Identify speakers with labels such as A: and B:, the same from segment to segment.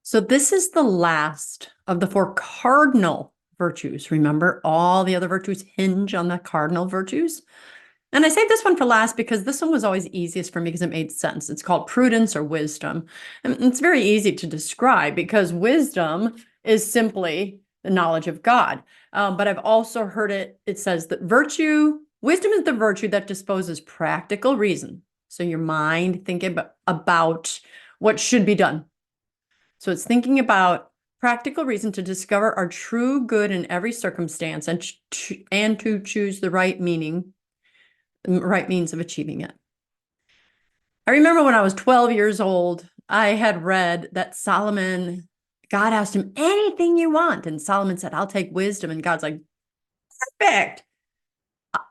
A: So this is the last of the four cardinal virtues. Remember, all the other virtues hinge on the cardinal virtues. And I saved this one for last because this one was always easiest for me because it made sense. It's called prudence or wisdom. And it's very easy to describe because wisdom is simply the knowledge of God. But I've also heard it says that wisdom is the virtue that disposes practical reason. So your mind thinking about what should be done. So it's thinking about practical reason to discover our true good in every circumstance and to choose the right means of achieving it. I remember when I was 12 years old, I had read that God asked him, anything you want. And Solomon said, I'll take wisdom. And God's like, perfect.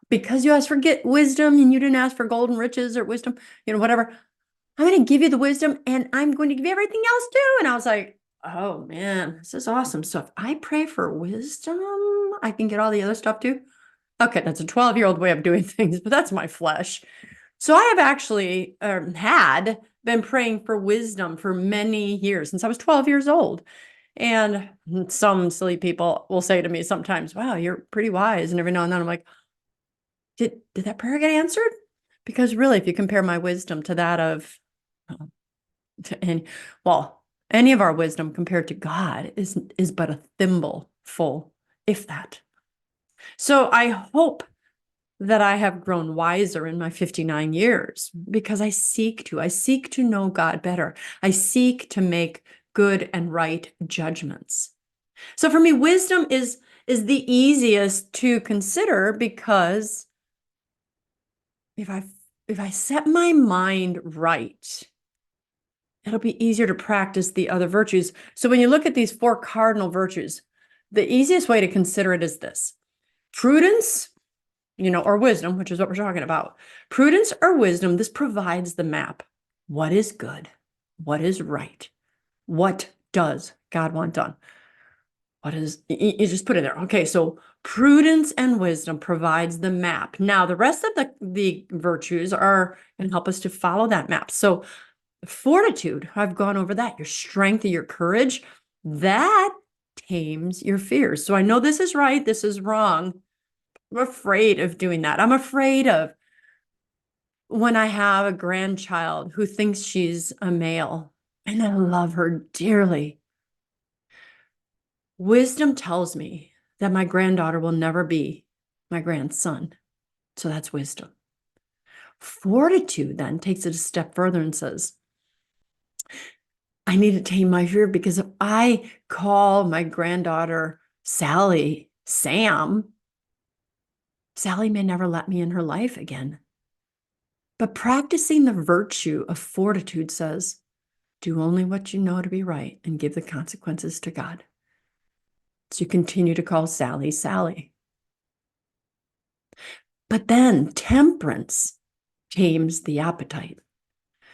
A: Because you asked for wisdom and you didn't ask for golden riches or wisdom, whatever. I'm going to give you the wisdom and I'm going to give you everything else too. And I was like, oh man, this is awesome. So if I pray for wisdom, I can get all the other stuff too. Okay, that's a 12-year-old way of doing things, but that's my flesh. So I have actually had been praying for wisdom for many years, since I was 12 years old. And some silly people will say to me sometimes, wow, you're pretty wise. And every now and then I'm like, did that prayer get answered? Because really, if you compare my wisdom to that of, any of our wisdom compared to God is but a thimble full, if that. So I hope that I have grown wiser in my 59 years because I seek to know God better. I seek to make good and right judgments. So for me, wisdom is the easiest to consider because if I set my mind right, it'll be easier to practice the other virtues. So when you look at these four cardinal virtues, the easiest way to consider it is this: prudence, or wisdom, which is what we're talking about. Prudence or wisdom, this provides the map. What is good? What is right? What does God want done? You just put it there. Okay, so prudence and wisdom provides the map. Now, the rest of the virtues are going to help us to follow that map. So fortitude, I've gone over that. Your strength, your courage, that tames your fears. So I know this is right, this is wrong. I'm afraid of doing that. I'm afraid of when I have a grandchild who thinks she's a male, and I love her dearly. Wisdom tells me that my granddaughter will never be my grandson. So that's wisdom. Fortitude then takes it a step further and says, I need to tame my fear because if I call my granddaughter Sally Sam, Sally may never let me in her life again. But practicing the virtue of fortitude says, do only what you know to be right and give the consequences to God. So you continue to call Sally, Sally. But then temperance tames the appetite.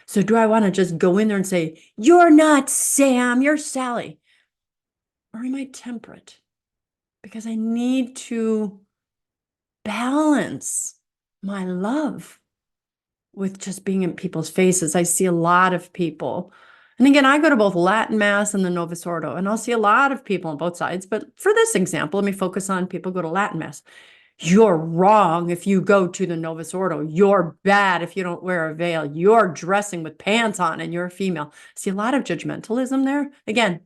A: So do I want to just go in there and say, you're not Sam, you're Sally? Or am I temperate? Because I need to balance my love with just being in people's faces. I see a lot of people. And again, I go to both Latin Mass and the Novus Ordo, and I'll see a lot of people on both sides. But for this example, let me focus on people who go to Latin Mass. You're wrong if you go to the Novus Ordo. You're bad if you don't wear a veil. You're dressing with pants on and you're a female. See a lot of judgmentalism there. Again,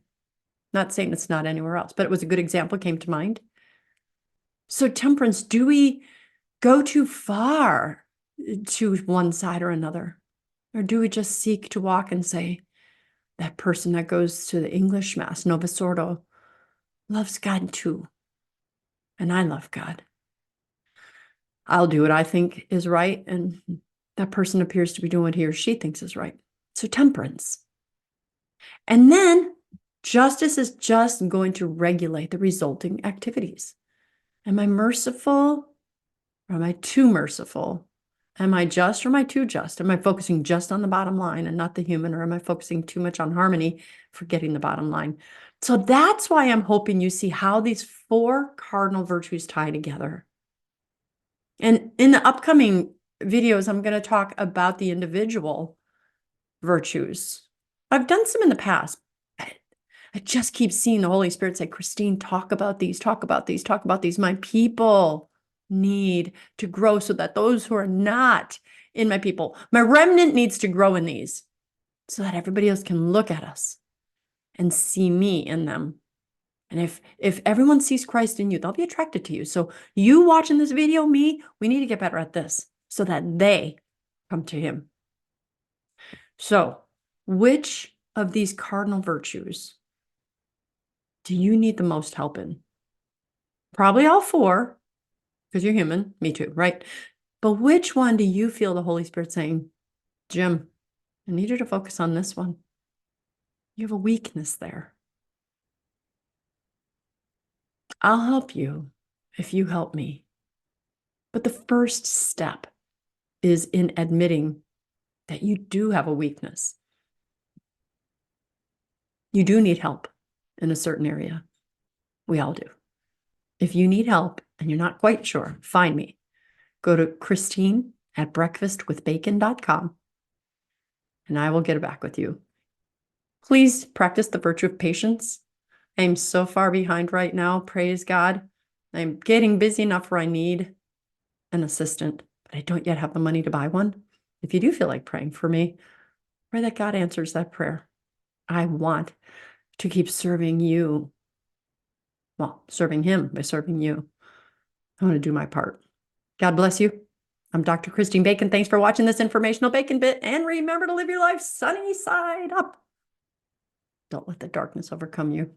A: not saying it's not anywhere else, but it was a good example, came to mind. So temperance, do we go too far to one side or another? Or do we just seek to walk and say, that person that goes to the English Mass, Novus Ordo, loves God too. And I love God. I'll do what I think is right. And that person appears to be doing what he or she thinks is right. So temperance. And then justice is just going to regulate the resulting activities. Am I merciful or am I too merciful? Am I just or am I too just? Am I focusing just on the bottom line and not the human, or am I focusing too much on harmony, forgetting the bottom line? So that's why I'm hoping you see how these four cardinal virtues tie together. And in the upcoming videos, I'm going to talk about the individual virtues. I've done some in the past, I just keep seeing the Holy Spirit say, Christine, talk about these, talk about these, talk about these. My people need to grow so that those who are not in my people, my remnant needs to grow in these so that everybody else can look at us and see me in them. And if everyone sees Christ in you, they'll be attracted to you. So you watching this video, me, we need to get better at this so that they come to him. So which of these cardinal virtues do you need the most help in? Probably all four, because you're human. Me too, right? But which one do you feel the Holy Spirit saying, Jim, I need you to focus on this one. You have a weakness there. I'll help you if you help me. But the first step is in admitting that you do have a weakness. You do need help in a certain area. We all do. If you need help and you're not quite sure, find me. Go to Christine@breakfastwithbacon.com and I will get back with you. Please practice the virtue of patience. I'm so far behind right now. Praise God. I'm getting busy enough where I need an assistant, but I don't yet have the money to buy one. If you do feel like praying for me, pray that God answers that prayer. I want to keep serving you. Well, serving him by serving you. I want to do my part. God bless you. I'm Dr. Christine Bacon. Thanks for watching this informational Bacon Bit. And remember to live your life sunny side up. Don't let the darkness overcome you.